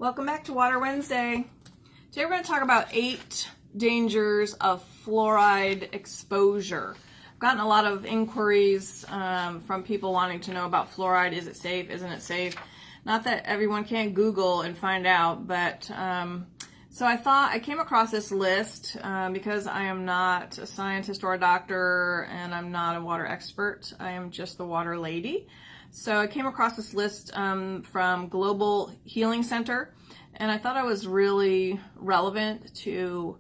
Welcome back to Water Wednesday. Today we're going to talk about 8 dangers of fluoride exposure. I've gotten a lot of inquiries from people wanting to know about fluoride. Is it safe? Isn't it safe? Not that everyone can't Google and find out, but so I came across this list because I am not a scientist or a doctor and I'm not a water expert. I am just the water lady. So I came across this list from Global Healing Center, and I thought it was really relevant to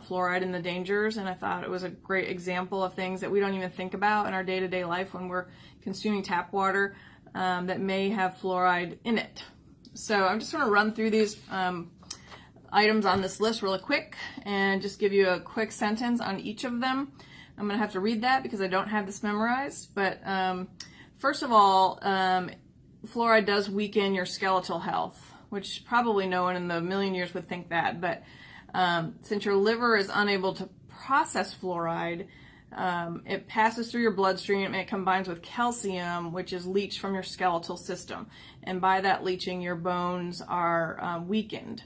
fluoride and the dangers, and I thought it was a great example of things that we don't even think about in our day-to-day life when we're consuming tap water that may have fluoride in it. So I'm just going to run through these items on this list really quick and just give you a quick sentence on each of them. I'm going to have to read that because I don't have this memorized, but first of all, fluoride does weaken your skeletal health, which probably no one in the million years would think that, but since your liver is unable to process fluoride, it passes through your bloodstream and it combines with calcium, which is leached from your skeletal system. And by that leaching, your bones are weakened.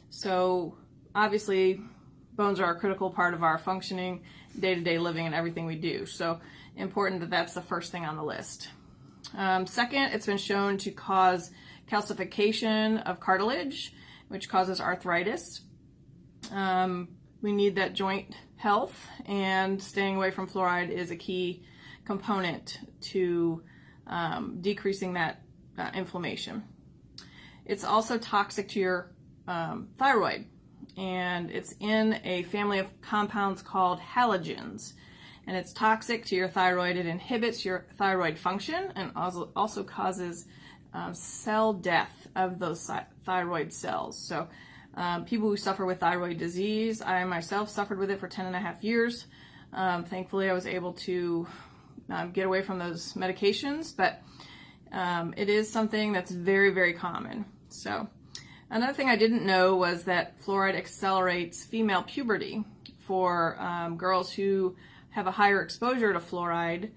So obviously, bones are a critical part of our functioning, day-to-day living and everything we do. So important that that's the first thing on the list. Second, it's been shown to cause calcification of cartilage, which causes arthritis. We need that joint health, and staying away from fluoride is a key component to decreasing that inflammation. It's also toxic to your thyroid, and it's in a family of compounds called halogens. And it's toxic to your thyroid. It inhibits your thyroid function and also causes cell death of those thyroid cells. So people who suffer with thyroid disease, I myself suffered with it for 10.5 years. Thankfully, I was able to get away from those medications, but it is something that's very, very common. So another thing I didn't know was that fluoride accelerates female puberty. For girls who have a higher exposure to fluoride,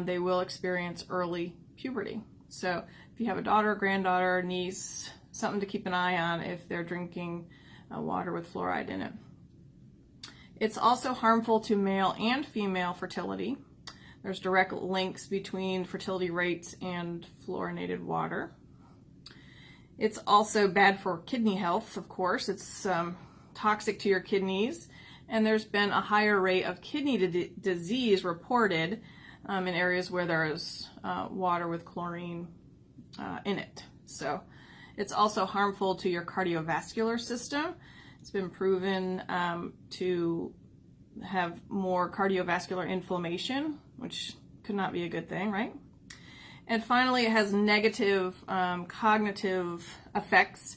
they will experience early puberty. So if you have a daughter, granddaughter, niece, something to keep an eye on if they're drinking water with fluoride in it. It's also harmful to male and female fertility. There's direct links between fertility rates and fluorinated water. It's also bad for kidney health, of course. It's toxic to your kidneys. And there's been a higher rate of kidney disease reported in areas where there is water with chlorine in it. So it's also harmful to your cardiovascular system. It's been proven to have more cardiovascular inflammation, which could not be a good thing, right? And finally, it has negative cognitive effects,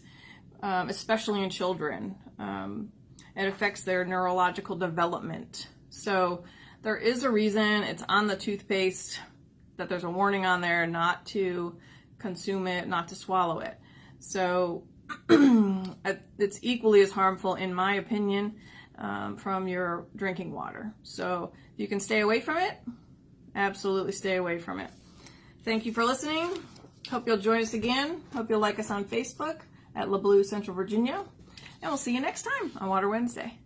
especially in children. It affects their neurological development. So there is a reason it's on the toothpaste, that there's a warning on there not to consume it, not to swallow it. So it's equally as harmful, in my opinion, from your drinking water. So if you can stay away from it, absolutely stay away from it. Thank you for listening. Hope you'll join us again. Hope you'll like us on Facebook at LeBlue, Central Virginia. And we'll see you next time on Water Wednesday.